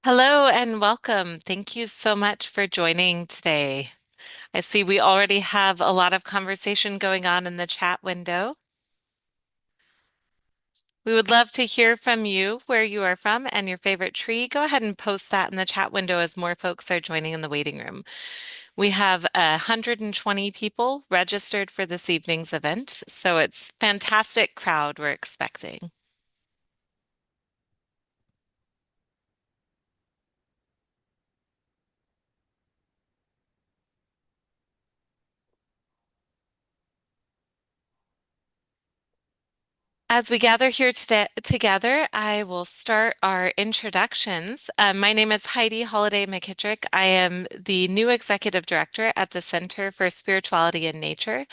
Hello and welcome. Thank you so much for joining today. I see we already have a lot of conversation going on in the chat window. We would love to hear from you, where you are from and your favorite tree. Go ahead and post that in the chat window as more folks are joining in the waiting room. We have 120 people registered for this evening's event, so it's fantastic crowd we're expecting. As we gather here together, I will start our introductions. My name is Heidi Holliday McKitrick. I am the new executive director at the Center for Spirituality and Nature.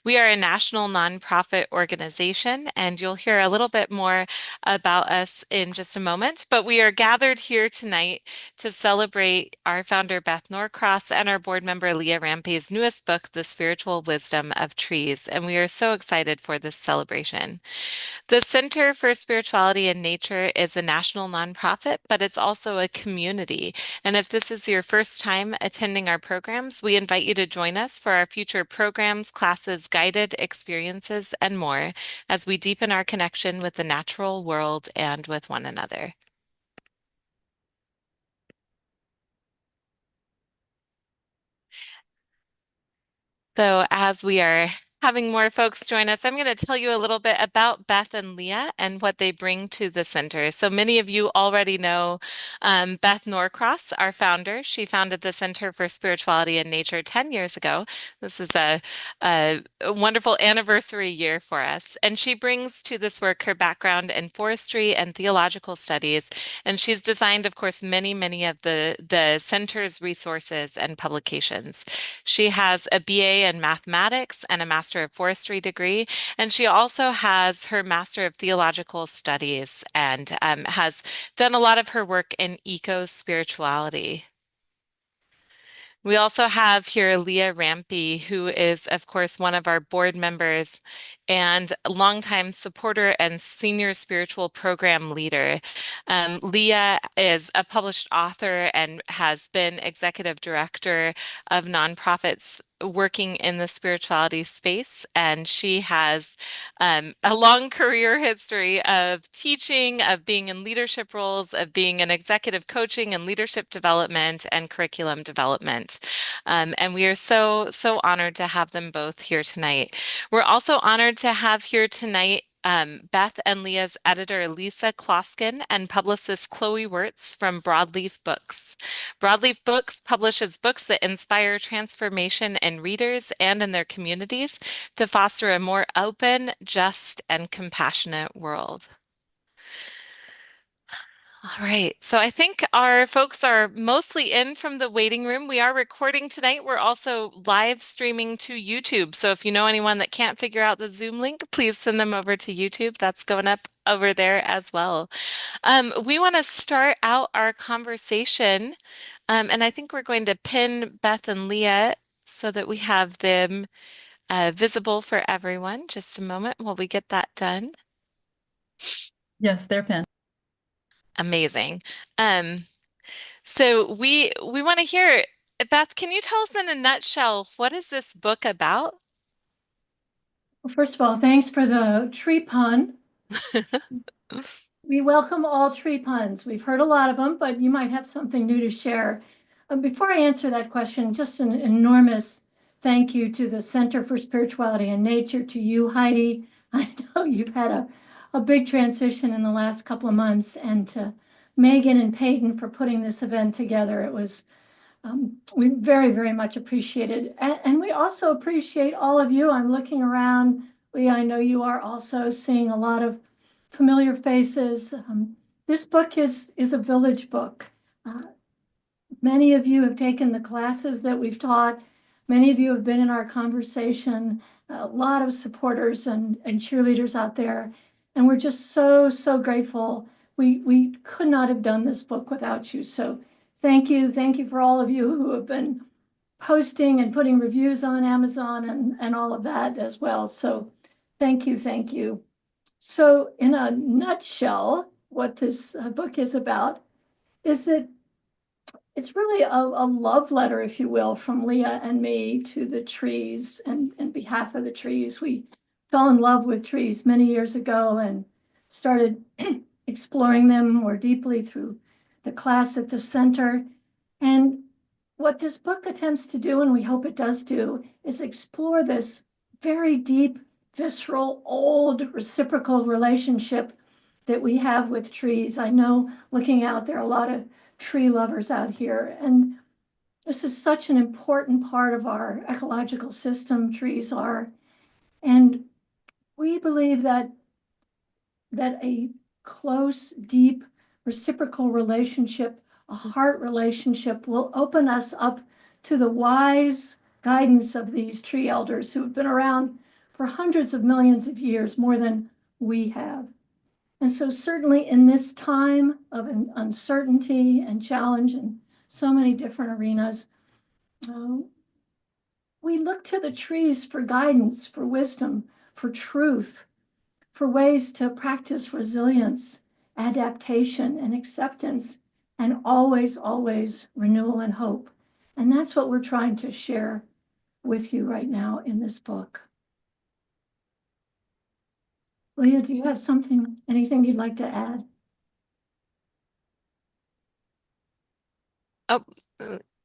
We are a national nonprofit organization, and you'll hear a little bit more about us in just a moment. But we are gathered here tonight to celebrate our founder, Beth Norcross, and our board member, Leah Rampy's newest book, The Spiritual Wisdom of Trees. And we are so excited for this celebration. The Center for Spirituality and Nature is a national nonprofit, but it's also a community. And if this is your first time attending our programs, we invite you to join us for our future programs, classes, guided experiences, and more as we deepen our connection with the natural world and with one another. So, as we are having more folks join us, I'm going to tell you a little bit about Beth and Leah and what they bring to the center. So, many of you already know Beth Norcross, our founder. She founded the Center for Spirituality and Nature 10 years ago. This is a wonderful anniversary year for us. And she brings to this work her background in forestry and theological studies. And she's designed, of course, many of the center's resources and publications. She has a BA in mathematics and a Master of Forestry degree, and she also has her Master of Theological Studies and has done a lot of her work in eco-spirituality. We also have here Leah Rampy, who is, of course, one of our board members and a longtime supporter and senior spiritual program leader. Leah is a published author and has been executive director of nonprofits working in the spirituality space. And she has a long career history of teaching, of being in leadership roles, of being in executive coaching and leadership development and curriculum development. And we are so honored to have them both here tonight. We're also honored to have here tonight Beth and Leah's editor, Lisa Kloskin, and publicist Chloe Wirtz from Broadleaf Books. Broadleaf Books publishes books that inspire transformation in readers and in their communities to foster a more open, just, and compassionate world. All right, so I think our folks are mostly in from the waiting room. We are recording tonight. We're also live streaming to YouTube. So if you know anyone that can't figure out the Zoom link, please send them over to YouTube. That's going up over there as well. We want to start out our conversation, and I think we're going to pin Beth and Leah so that we have them visible for everyone. Just a moment while we get that done. Yes, they're pinned. Amazing. Um, So we want to hear, Beth, can you tell us in a nutshell, what is this book about? Well, first of all, thanks for the tree pun. We welcome all tree puns. We've heard a lot of them, but you might have something new to share. Before I answer that question, just an enormous thank you to the Center for Spirituality and Nature, to you, Heidi. I know you've had a big transition in the last couple of months, and to Megan and Peyton for putting this event together. It was we very much appreciate it. And we also appreciate all of you. I'm looking around. Leah, I know you are also seeing a lot of familiar faces. This book is a village book. Uh, Many of you have taken the classes that we've taught. Many of you have been in our conversation. A lot of supporters and cheerleaders out there. And we're just so grateful. We could not have done this book without you. So thank you. Thank you for all of you who have been posting and putting reviews on Amazon and all of that as well. So thank you, thank you. So in a nutshell, what this book is about is that it's really a love letter, if you will, from Leah and me to the trees and behalf of the trees. We fell in love with trees many years ago and started exploring them more deeply through the class at the center. And what this book attempts to do, and we hope it does do, is explore this very deep, visceral, old, reciprocal relationship that we have with trees. I know looking out, there are a lot of tree lovers out here, and this is such an important part of our ecological system, trees are. And we believe that a close, deep, reciprocal relationship, a heart relationship, will open us up to the wise guidance of these tree elders who have been around for hundreds of millions of years, more than we have. And so certainly in this time of uncertainty and challenge in so many different arenas, uh, we look to the trees for guidance, for wisdom, for truth, for ways to practice resilience, adaptation, and acceptance, and always, always renewal and hope. And that's what we're trying to share with you right now in this book. Leah, do you have anything you'd like to add? Oh,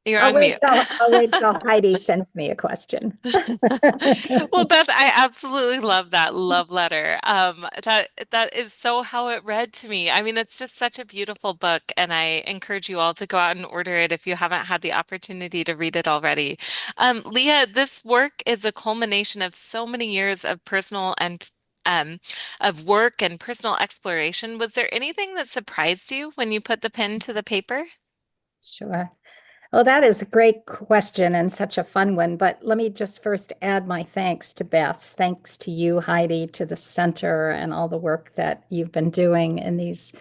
you're on mute. I'll wait till Heidi sends me a question. Well, Beth, I absolutely love that love letter. That is so how it read to me. I mean, it's just such a beautiful book, and I encourage you all to go out and order it if you haven't had the opportunity to read it already. Leah, this work is a culmination of so many years of personal and of work and personal exploration. Was there anything that surprised you when you put the pen to the paper? Sure. Well, that is a great question and such a fun one. But let me just first add my thanks to Beth. Thanks to you, Heidi, to the center, and all the work that you've been doing in these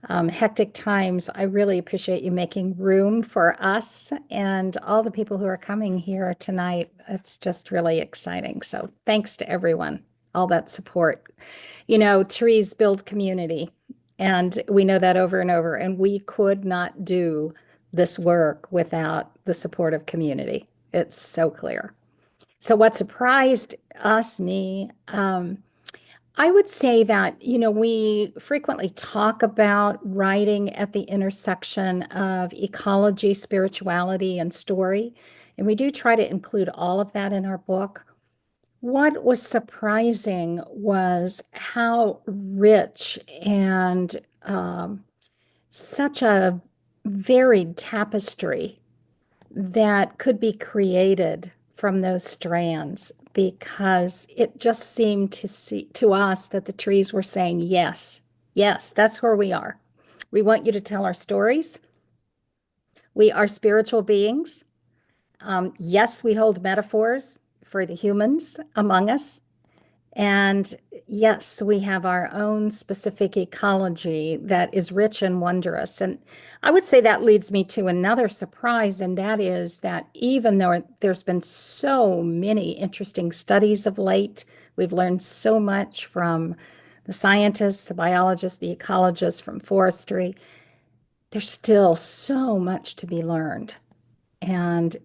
hectic times. I really appreciate you making room for us and all the people who are coming here tonight. It's just really exciting. So thanks to everyone, all that support. You know, trees build community, and we know that over and over. And we could not do this work without the support of community. It's so clear. So what surprised us, me, I would say that, you know, we frequently talk about writing at the intersection of ecology, spirituality, and story. And we do try to include all of that in our book. What was surprising was how rich and such a varied tapestry that could be created from those strands, because it just seemed to us that the trees were saying, yes, yes, that's where we are. We want you to tell our stories. We are spiritual beings. Yes, we hold metaphors for the humans among us. And yes, we have our own specific ecology that is rich and wondrous. And I would say that leads me to another surprise, and that is that even though there's been so many interesting studies of late, we've learned so much from the scientists, the biologists, the ecologists, from forestry, there's still so much to be learned. And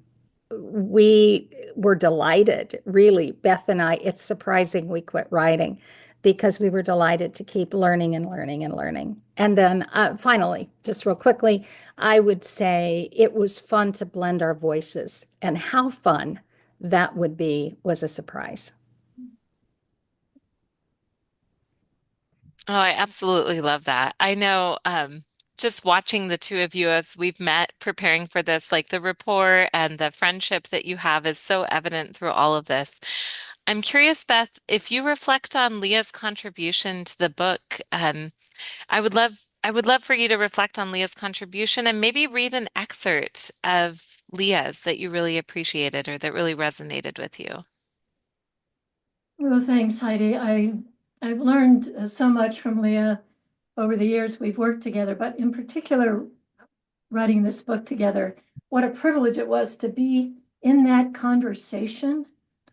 we were delighted, really. Beth and I, it's surprising we quit writing because we were delighted to keep learning and learning and learning. And then finally, just real quickly, I would say it was fun to blend our voices, and how fun that would be was a surprise. Oh, I absolutely love that. I know, just watching the two of you as we've met preparing for this, like the rapport and the friendship that you have is so evident through all of this. I'm curious, Beth, if you reflect on Leah's contribution to the book, I would love for you to reflect on Leah's contribution and maybe read an excerpt of Leah's that you really appreciated or that really resonated with you. Well, thanks, Heidi. I've learned so much from Leah over the years we've worked together, but in particular, writing this book together, what a privilege it was to be in that conversation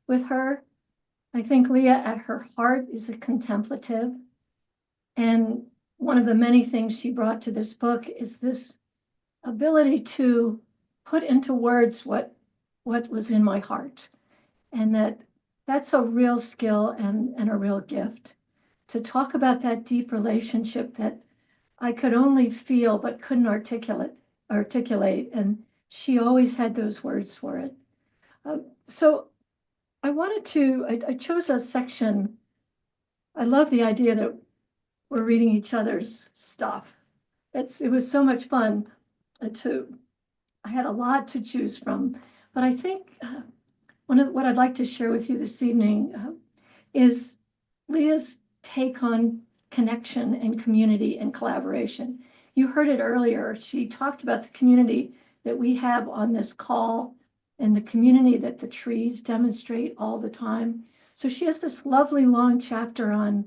with her. I think Leah at her heart is a contemplative. And one of the many things she brought to this book is this ability to put into words what was in my heart. And that's a real skill and a real gift to talk about that deep relationship that I could only feel but couldn't articulate. And she always had those words for it. So I chose a section. I love the idea that we're reading each other's stuff. It was so much fun I had a lot to choose from, but I think what I'd like to share with you this evening is Leah's take on connection and community and collaboration. You heard it earlier. She talked about the community that we have on this call and the community that the trees demonstrate all the time. So she has this lovely long chapter on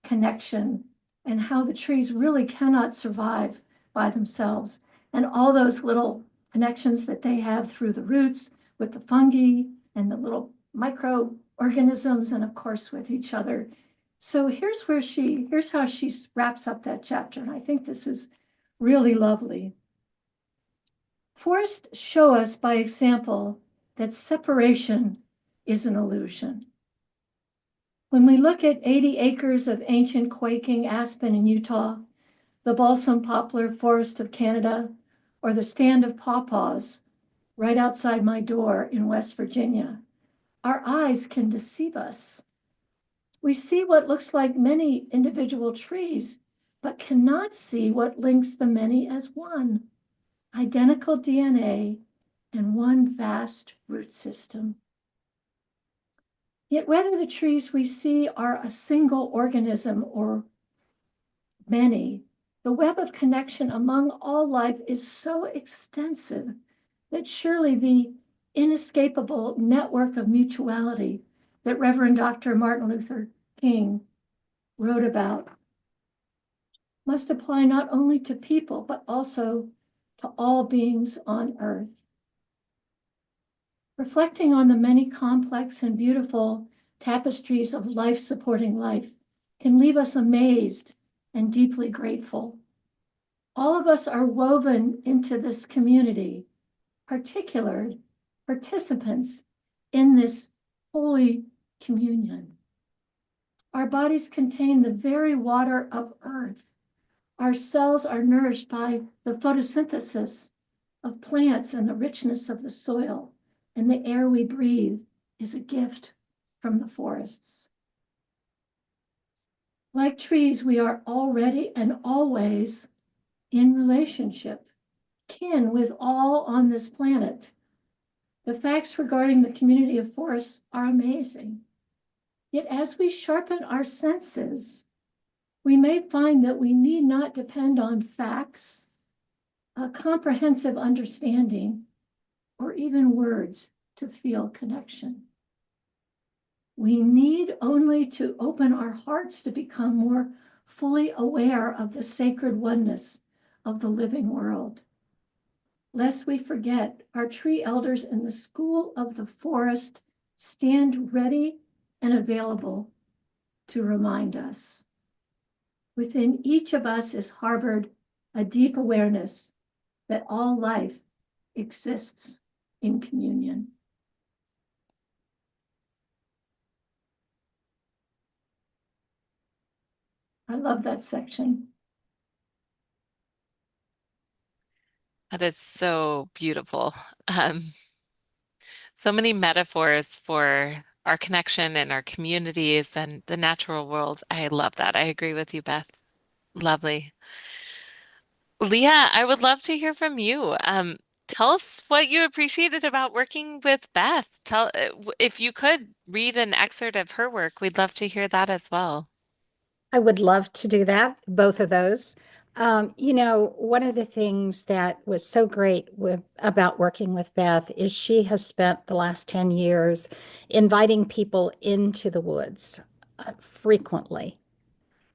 connection and how the trees really cannot survive by themselves, and all those little connections that they have through the roots with the fungi and the little microorganisms, and of course with each other. So here's how she wraps up that chapter, and I think this is really lovely. Forests show us by example that separation is an illusion. When we look at 80 acres of ancient quaking aspen in Utah, the balsam poplar forest of Canada, or the stand of pawpaws right outside my door in West Virginia, our eyes can deceive us. We see what looks like many individual trees, but cannot see what links the many as one, identical DNA and one vast root system. Yet whether the trees we see are a single organism or many, the web of connection among all life is so extensive that surely the inescapable network of mutuality that Reverend Dr. Martin Luther King wrote about must apply not only to people, but also to all beings on earth. Reflecting on the many complex and beautiful tapestries of life supporting life can leave us amazed and deeply grateful. All of us are woven into this community, particular participants in this holy communion. Our bodies contain the very water of earth. Our cells are nourished by the photosynthesis of plants and the richness of the soil, and the air we breathe is a gift from the forests. Like trees, we are already and always in relationship, kin with all on this planet. The facts regarding the community of forests are amazing. Yet as we sharpen our senses, we may find that we need not depend on facts, a comprehensive understanding, or even words to feel connection. We need only to open our hearts to become more fully aware of the sacred oneness of the living world. Lest we forget, our tree elders in the school of the forest stand ready and available to remind us. Within each of us is harbored a deep awareness that all life exists in communion. I love that section. That is so beautiful. So many metaphors for our connection and our communities and the natural world. I love that. I agree with you, Beth. Lovely. Leah, I would love to hear from you. Tell us what you appreciated about working with Beth. If you could read an excerpt of her work, we'd love to hear that as well. I would love to do that, both of those. One of the things that was so great about working with Beth is she has spent the last 10 years inviting people into the woods frequently.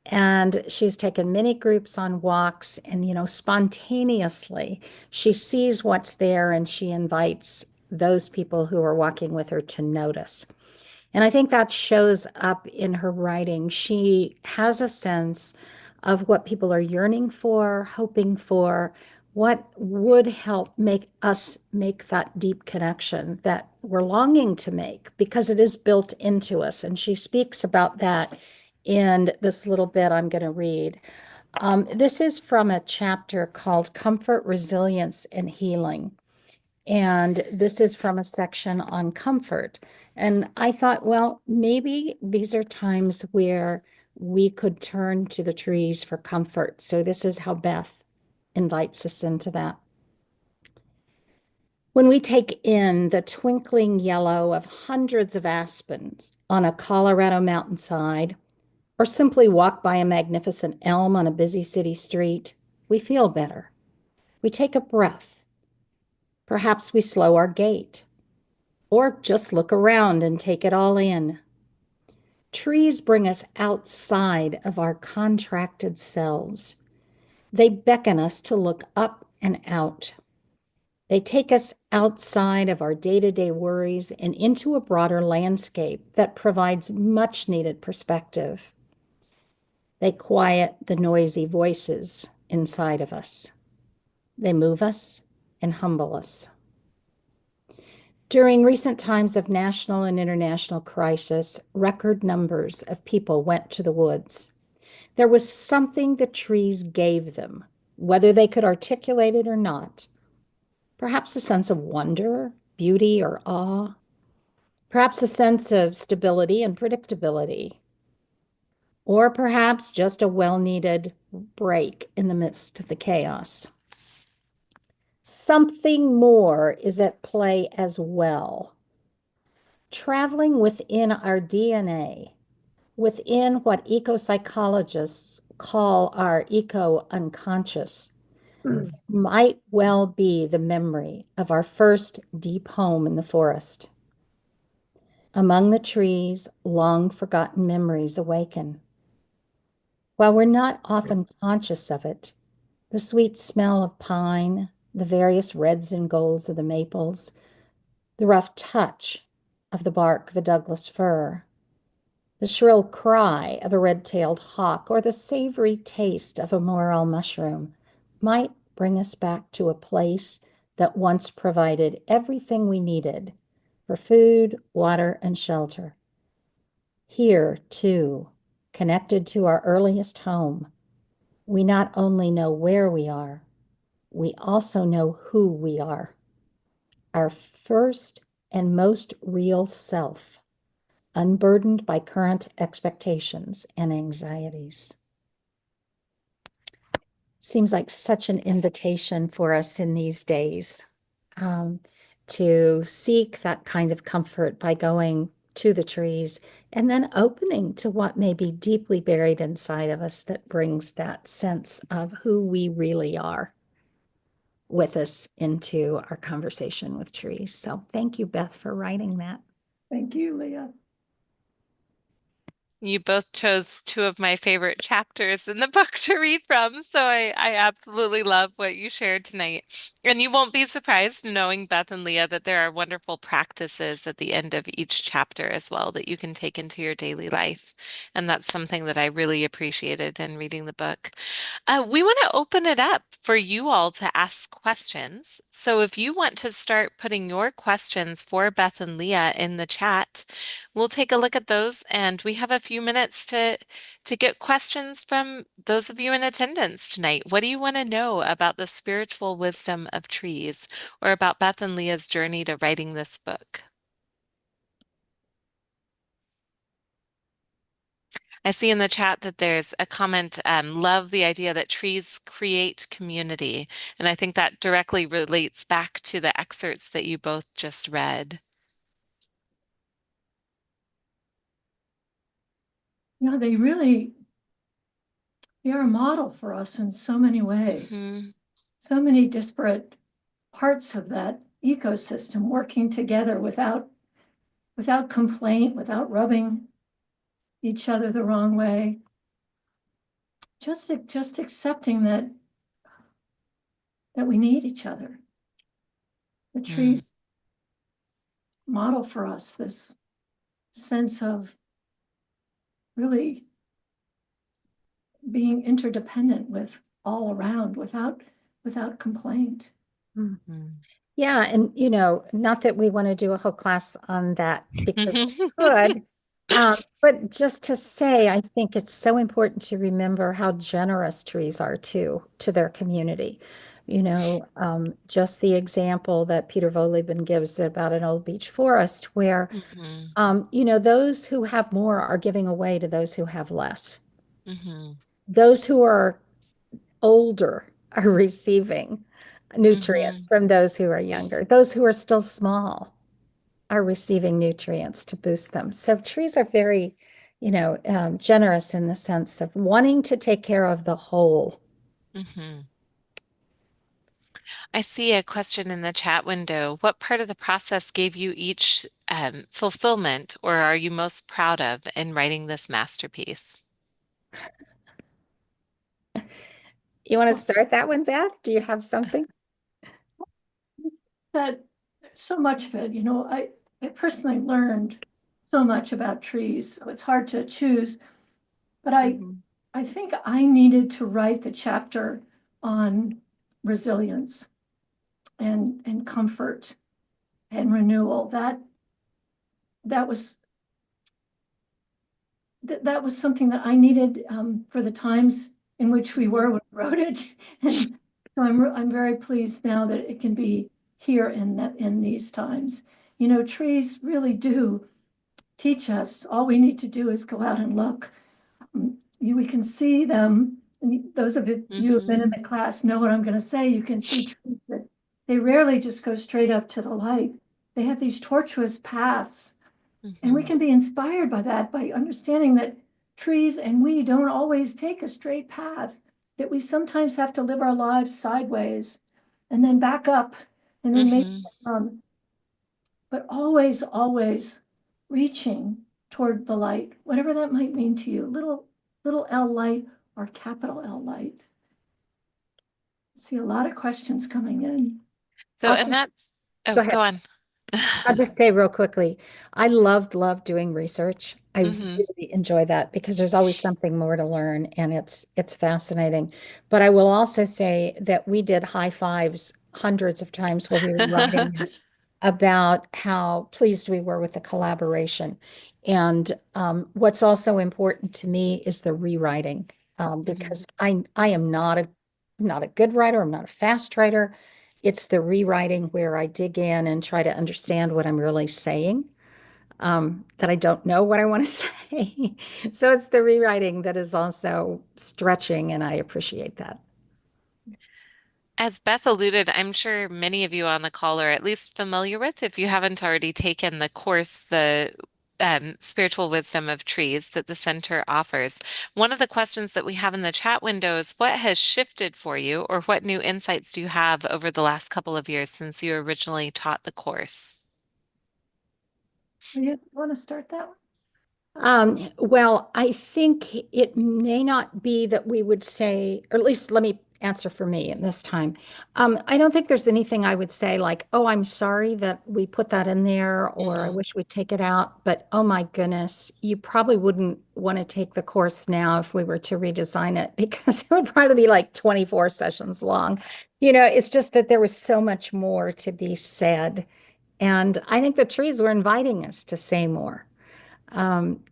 And she's taken many groups on walks and, spontaneously, she sees what's there and she invites those people who are walking with her to notice. And I think that shows up in her writing. She has a sense of what people are yearning for, hoping for, What would help make us make that deep connection that we're longing to make because it is built into us. And she speaks about that in this little bit I'm going to read. This is from a chapter called Comfort, Resilience, and Healing. And this is from a section on comfort. And I thought, well, maybe these are times where we could turn to the trees for comfort. So this is how Beth invites us into that. When we take in the twinkling yellow of hundreds of aspens on a Colorado mountainside, or simply walk by a magnificent elm on a busy city street, we feel better. We take a breath. Perhaps we slow our gait, or just look around and take it all in. Trees bring us outside of our contracted selves. They beckon us to look up and out. They take us outside of our day-to-day worries and into a broader landscape that provides much needed perspective. They quiet the noisy voices inside of us. They move us and humble us. During recent times of national and international crisis, record numbers of people went to the woods. There was something the trees gave them, whether they could articulate it or not. Perhaps a sense of wonder, beauty, or awe. Perhaps a sense of stability and predictability. Or perhaps just a well-needed break in the midst of the chaos. Something more is at play as well. Traveling within our DNA, within what eco-psychologists call our eco-unconscious, might well be the memory of our first deep home in the forest. Among the trees, long-forgotten memories awaken. While we're not often conscious of it, the sweet smell of pine, the various reds and golds of the maples, the rough touch of the bark of a Douglas fir, the shrill cry of a red-tailed hawk, or the savory taste of a morel mushroom might bring us back to a place that once provided everything we needed for food, water, and shelter. Here, too, connected to our earliest home, we not only know where we are, we also know who we are. Our first and most real self, unburdened by current expectations and anxieties. Seems like such an invitation for us in these days to seek that kind of comfort by going to the trees and then opening to what may be deeply buried inside of us that brings that sense of who we really are with us into our conversation with trees. So thank you, Beth, for writing that. Thank you, Leah. You both chose two of my favorite chapters in the book to read from, so I absolutely love what you shared tonight. And you won't be surprised knowing Beth and Leah that there are wonderful practices at the end of each chapter as well that you can take into your daily life. And that's something that I really appreciated in reading the book. We want to open it up for you all to ask questions. So if you want to start putting your questions for Beth and Leah in the chat, we'll take a look at those, and we have a few minutes to get questions from those of you in attendance tonight. What do you want to know about the spiritual wisdom of trees, or about Beth and Leah's journey to writing this book? I see in the chat that there's a comment, love the idea that trees create community. And I think that directly relates back to the excerpts that you both just read. Yeah, they are a model for us in so many ways. Mm-hmm. So many disparate parts of that ecosystem working together without complaint, without rubbing each other the wrong way. Just accepting that we need each other. The trees model for us this sense of really being interdependent with all around without without complaint. Mhm. Yeah, and not that we want to do a whole class on that because we could, but just to say, I think it's so important to remember how generous trees are too to their community. Just the example that Peter Voleben gives about an old beech forest where, Mhm. those who have more are giving away to those who have less. Mhm. Those who are older are receiving nutrients Mhm. from those who are younger. Those who are still small are receiving nutrients to boost them. So trees are very, generous in the sense of wanting to take care of the whole. Mhm. I see a question in the chat window. What part of the process gave you each fulfillment, or are you most proud of in writing this masterpiece? You want to start that one, Beth? Do you have something? But so much of it, I personally learned so much about trees, so it's hard to choose. But Mhm. I think I needed to write the chapter on resilience and comfort and renewal. That was that was something that I needed for the times in which we were when I wrote it. And so I'm very pleased now that it can be here in these times. Trees really do teach us. All we need to do is go out and look. We can see them. And those of you who have been in Mhm. the class know what I'm going to say. You can see trees that they rarely just go straight up to the light. They have these tortuous paths, and we Mhm. can be inspired by that, by understanding that trees and we don't always take a straight path, that we sometimes have to live our lives sideways and then back up and then maybe Mhm. but always reaching toward the light, whatever that might mean to you, little L light or capital L light. I see a lot of questions coming in. So, Also, and that's, oh, go ahead. go on. I'll just say real quickly, I loved doing research. I Mhm. really enjoy that because there's always something more to learn and it's fascinating. But I will also say that we did high fives hundreds of times while we were writing this about how pleased we were with the collaboration. And what's also important to me is the rewriting Mhm. because I am not a good writer. I'm not a fast writer. It's the rewriting where I dig in and try to understand what I'm really saying, that I don't know what I want to say. So it's the rewriting that is also stretching, and I appreciate that. As Beth alluded, I'm sure many of you on the call are at least familiar with, if you haven't already taken the course, the Spiritual Wisdom of Trees that the center offers. One of the questions that we have in the chat window is what has shifted for you, or what new insights do you have over the last couple of years since you originally taught the course? You want to start that one? Well, I think it may not be that we would say, or at least let me answer for me in this time. I don't think there's anything I would say like, oh, I'm sorry that we put that in there, or I Mm, wish we'd take it out. But oh my goodness, you probably wouldn't want to take the course now if we were to redesign it because it would probably be like 24 sessions long. It's just that there was so much more to be said. And I think the trees were inviting us to say more.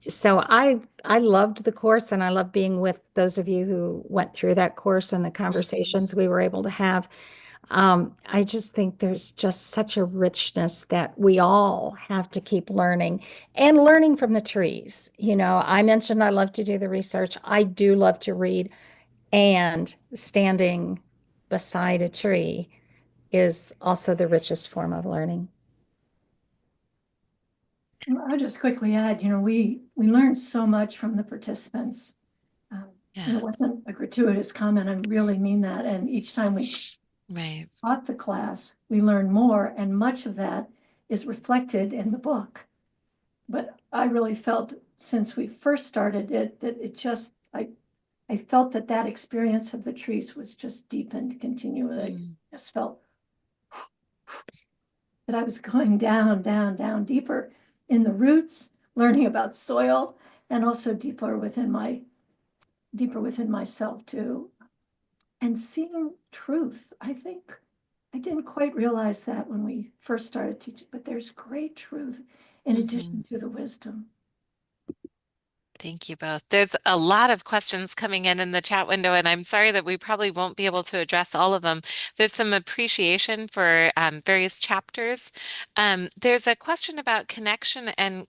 So I loved the course and I love being with those of you who went through that course and the mhm, conversations we were able to have. I just think there's just such a richness that we all have to keep learning and learning from the trees. I mentioned I love to do the research. I do love to read, and standing beside a tree is also the richest form of learning. I'll just quickly add, we learned so much from the participants. And yeah, it wasn't a gratuitous comment. I really mean that. And each time we right. taught the class, we learned more, and much of that is reflected in the book. But I really felt since we first started it that I felt that experience of the trees was just deepened continually. Mm, I just felt that I was going down deeper in the roots, learning about soil, and also deeper within myself too. and seeing truth. I think I didn't quite realize that when we first started teaching, but there's great truth in addition to the wisdom. Thank you both. There's a lot of questions coming in the chat window, and I'm sorry that we probably won't be able to address all of them. There's some appreciation for various chapters. There's a question about connection and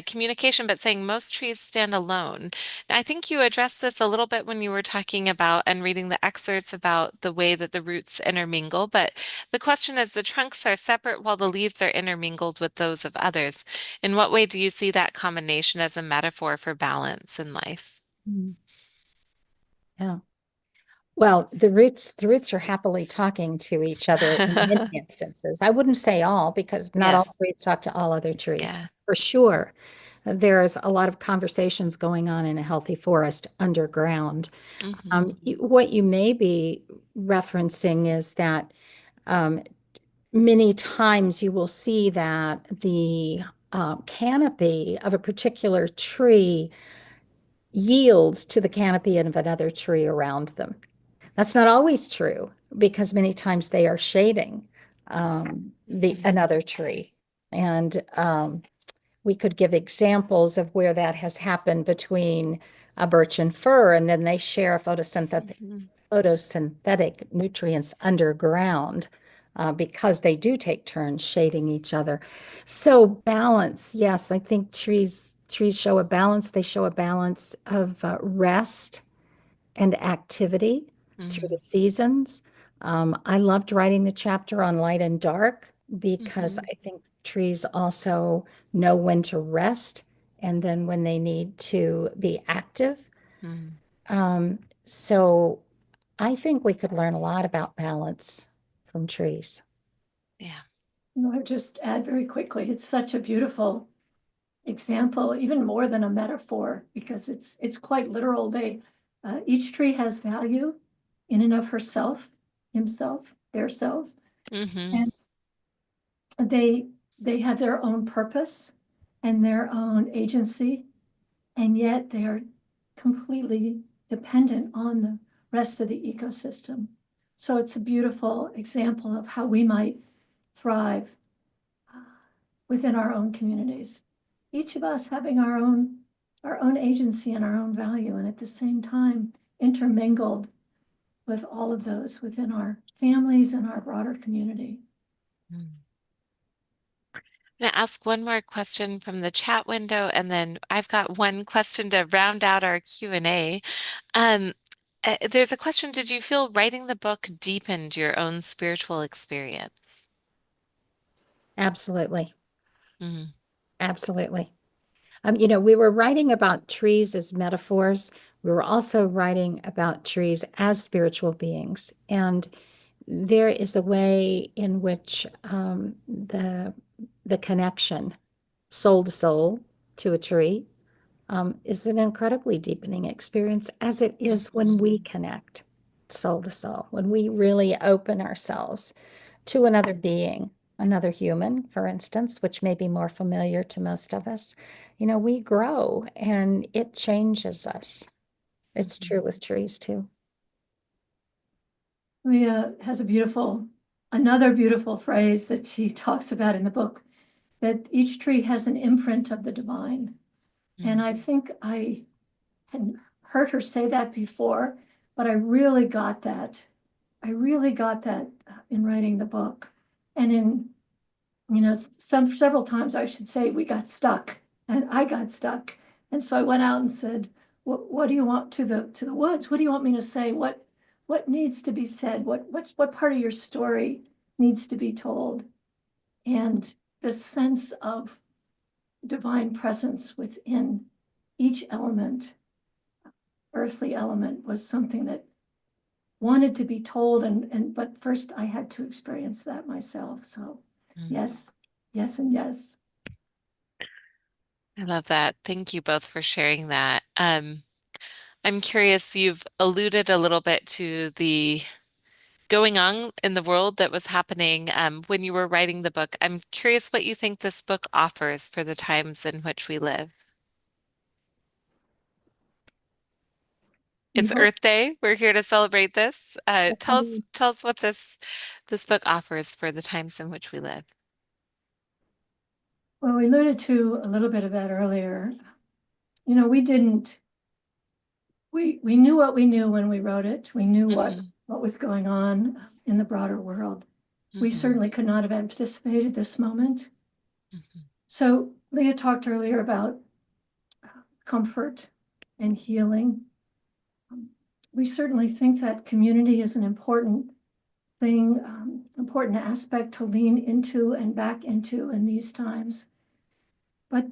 communication, but saying most trees stand alone. I think you addressed this a little bit when you were talking about and reading the excerpts about the way that the roots intermingle, but the question is the trunks are separate while the leaves are intermingled with those of others. In what way do you see that combination as a metaphor for balance in life? Mm. Yeah. Well, the roots are happily talking to each other in many instances. I wouldn't say all, because not all Yes. trees talk to all other trees. Yeah. For sure, there's a lot of conversations going on in a healthy forest underground. Hmm. What you may be referencing is that um, many times you will see that the canopy of a particular tree yields to the canopy of another tree around them. That's not always true, because many times they are shading the another tree. And we could give examples of where that has happened between a birch and fir, and then they share photosynthetic nutrients underground because they do take turns shading each other. So balance, yes, I think trees show a balance. They show a balance of rest and activity through the Hmm. seasons. I loved writing the chapter on light and dark because Hmm. I think trees also know when to rest and then when they need to be active. Hmm. So I think we could learn a lot about balance from trees. Yeah. I'll just add very quickly, it's such a beautiful example, even more than a metaphor, because it's quite literal. Each tree has value in and of herself, himself, their selves, Hmm. and they they have their own purpose and their own agency, and yet they are completely dependent on the rest of the ecosystem. So it's a beautiful example of how we might thrive within our own communities. Each of us having our own agency and our own value, and at the same time intermingled with all of those within our families and our broader community. I'm going to ask one more question from the chat window, and then I've got one question to round out our Q&A. Um, there's a question, did you feel writing the book deepened your own spiritual experience? Absolutely. Mm. Absolutely. We were writing about trees as metaphors. We were also writing about trees as spiritual beings. And there is a way in which the connection, soul to soul, to a tree, is an incredibly deepening experience, as it is when Mhm. we connect soul to soul, when we really open ourselves to another being, another human, for instance, which may be more familiar to most of us. We grow and it changes us. It's true Mhm. with trees too. Leah has another beautiful phrase that she talks about in the book, that each tree has an imprint of the divine. And Mm. I think I had heard her say that before, but I really got that. I really got that in writing the book. And in, several times I should say we got stuck and I got stuck. And so I went out and said, what do you want to the woods? What do you want me to say? What needs to be said? What part of your story needs to be told? And the sense of divine presence within each element, earthly element, was something that wanted to be told, but first I had to experience that myself. So Mm. yes, yes, and yes. I love that. Thank you both for sharing that. I'm curious, you've alluded a little bit to the going on in the world that was happening when you were writing the book. I'm curious what you think this book offers for the times in which we live. We It's hope, Earth Day. We're here to celebrate this. Tell us, indeed. tell us what this book offers for the times in which we live. Well, we alluded to a little bit of that earlier. We knew what we knew when we wrote it. We knew what was going on in the broader world. We certainly could not have anticipated this moment. So Leah talked earlier about comfort and healing. We certainly think that community is an important thing, important aspect to lean into and back into in these times. But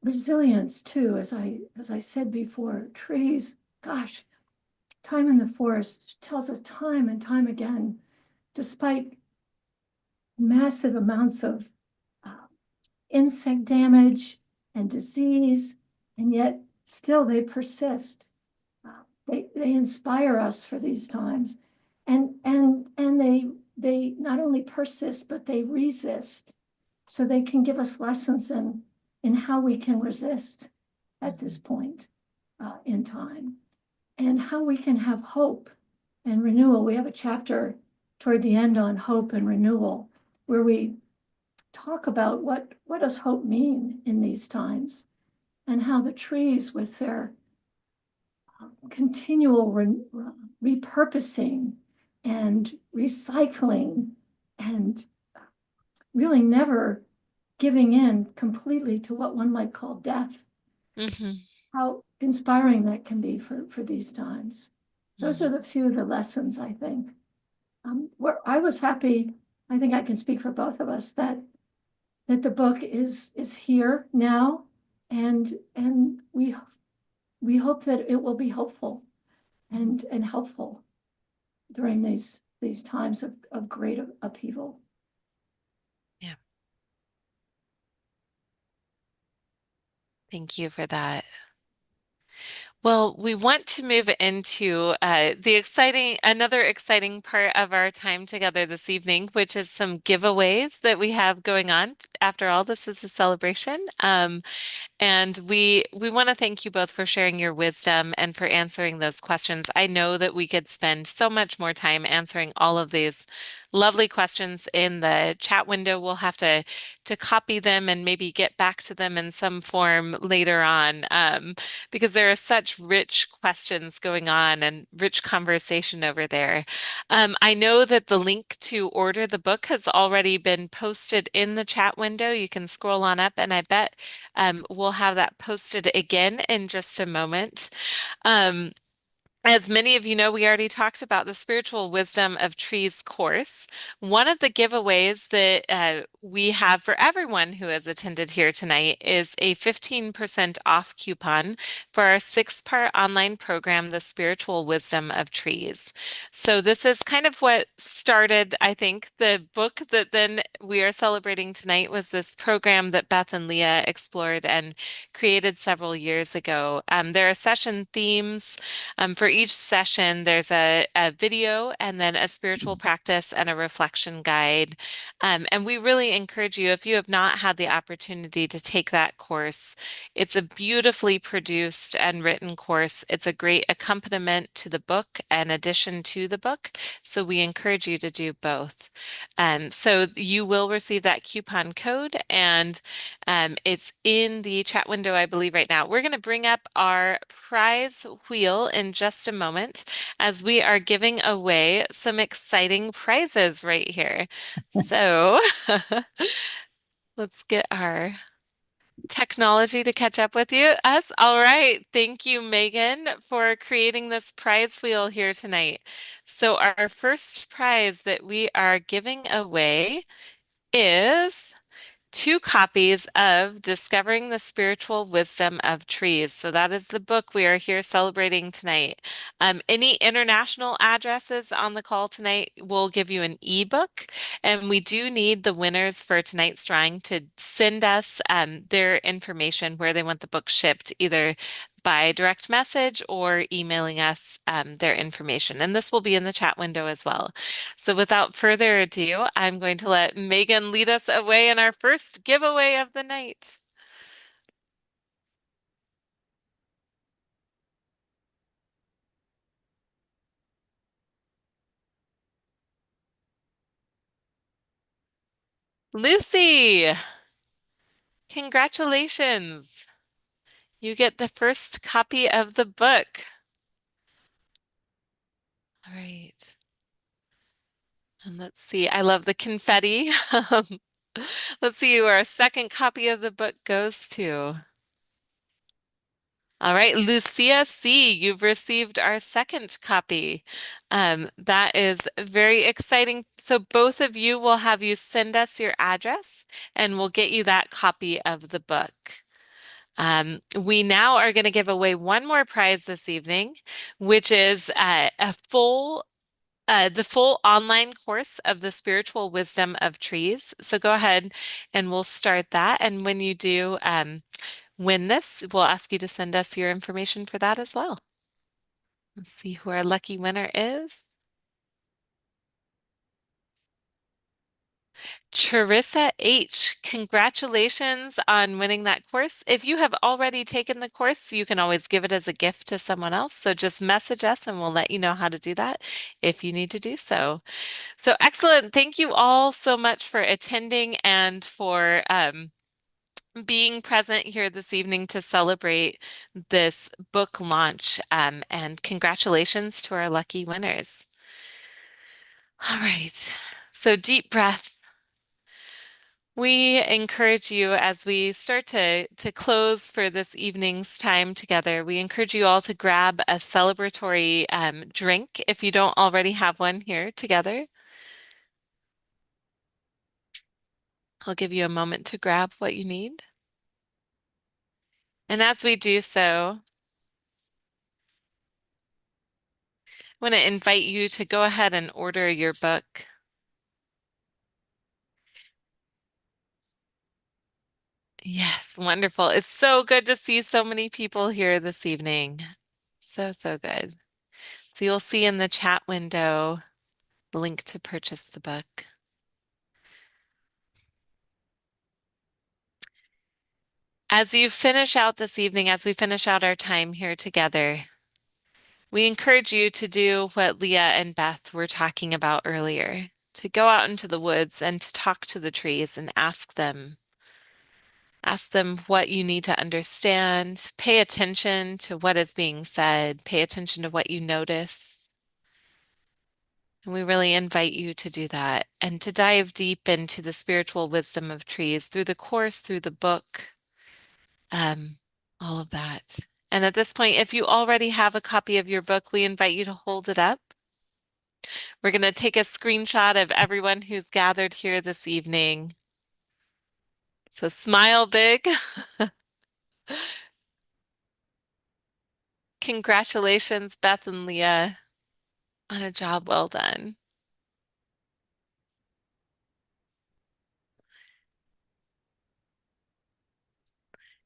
resilience too, as I said before, trees, gosh, time in the forest tells us time and time again, despite massive amounts of insect damage and disease, and yet still they persist. They inspire us for these times, and they not only persist but they resist, so they can give us lessons in how we can resist at this point in time, and how we can have hope and renewal. We have a chapter toward the end on hope and renewal, where we talk about what does hope mean in these times, and how the trees with their continual repurposing and recycling and really never giving in completely to what one might call death, how inspiring that can be for these times. Those are the few of the lessons, I think. Where I was happy, I think I can speak for both of us, that the book is here now, and we hope that it will be hopeful and helpful during these times of great upheaval. Yeah. Thank you for that. Well, we want to move into another exciting part of our time together this evening, which is some giveaways that we have going on. After all, this is a celebration. And we want to thank you both for sharing your wisdom and for answering those questions. I know that we could spend so much more time answering all of these lovely questions in the chat window. We'll have to copy them and maybe get back to them in some form later on, because there are such rich questions going on and rich conversation over there. I know that the link to order the book has already been posted in the chat window. You can scroll on up, and I bet we'll have that posted again in just a moment. As many of you know, we already talked about the Spiritual Wisdom of Trees course. One of the giveaways that we have for everyone who has attended here tonight is a 15% off coupon for our 6-part online program, The Spiritual Wisdom of Trees. So this is kind of what started, I think, the book that then we are celebrating tonight was this program that Beth and Leah explored and created several years ago. There are session themes. For each session, there's a video and then a spiritual practice and a reflection guide. And we really encourage you, if you have not had the opportunity to take that course, it's a beautifully produced and written course. It's a great accompaniment to the book and addition to the book. So we encourage you to do both. So you will receive that coupon code, and it's in the chat window, I believe, right now. We're going to bring up our prize wheel in just a moment as we are giving away some exciting prizes right here. So let's get our technology to catch up with us. All right. Thank you, Megan, for creating this prize wheel here tonight. So our first prize that we are giving away is 2 copies of Discovering the Spiritual Wisdom of Trees. So that is the book we are here celebrating tonight. Any international addresses on the call tonight will give you an ebook, and we do need the winners for tonight's drawing to send us their information where they want the book shipped, either by direct message or emailing us their information. And this will be in the chat window as well. So without further ado, I'm going to let Megan lead us away in our first giveaway of the night. Lucy, congratulations. You get the first copy of the book. All right. And let's see, I love the confetti. Let's see who our second copy of the book goes to. All right, Lucia C., you've received our second copy. That is very exciting. So both of you will have you send us your address and we'll get you that copy of the book. We now are going to give away one more prize this evening, which is the full online course of the Spiritual Wisdom of Trees. So go ahead and we'll start that. And when you do win this, we'll ask you to send us your information for that as well. Let's see who our lucky winner is. Charissa H., congratulations on winning that course. If you have already taken the course, you can always give it as a gift to someone else. So just message us and we'll let you know how to do that if you need to do so. So excellent. Thank you all so much for attending and for being present here this evening to celebrate this book launch. And congratulations to our lucky winners. All right. So deep breath. We encourage you as we start to close for this evening's time together, we encourage you all to grab a celebratory drink if you don't already have one here together. I'll give you a moment to grab what you need. And as we do so, I want to invite you to go ahead and order your book. Yes, wonderful. It's so good to see so many people here this evening. So, so good. So you'll see in the chat window the link to purchase the book. As you finish out this evening, as we finish out our time here together, we encourage you to do what Leah and Beth were talking about earlier, to go out into the woods and to talk to the trees and ask them what you need to understand, pay attention to what is being said, pay attention to what you notice. And we really invite you to do that and to dive deep into the spiritual wisdom of trees through the course, through the book, all of that. And at this point, if you already have a copy of your book, we invite you to hold it up. We're going to take a screenshot of everyone who's gathered here this evening. So smile big. Congratulations, Beth and Leah, on a job well done.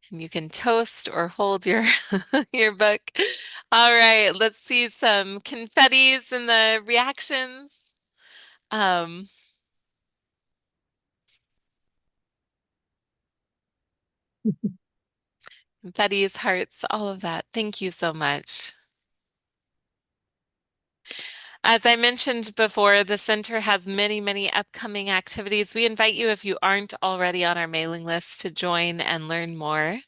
And you can toast or hold your your book. All right, let's see some confettis in the reactions. Confettis, hearts, all of that. Thank you so much. As I mentioned before, the center has many, many upcoming activities. We invite you, if you aren't already on our mailing list, to join and learn more.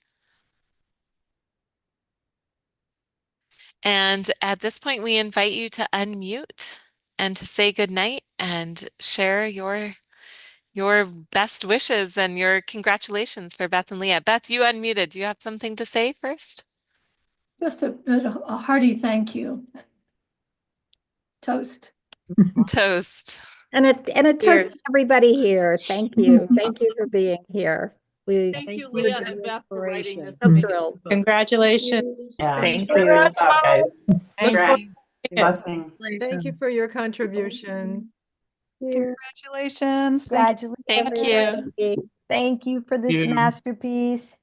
And at this point, we invite you to unmute and to say goodnight and share your best wishes and your congratulations for Beth and Leah. Beth, you unmuted. Do you have something to say first? Just a hearty thank you. Toast. Toast. And a toast to everybody here. Thank you. Thank you for being here. Thank you, Leah and Beth, for writing this. So thrilled. Congratulations. Yeah. Thank Good you. job, guys. Thank Congrats. you. Blessings. Thank you for your contribution. Congratulations. Thank you. Thank you for this You. masterpiece.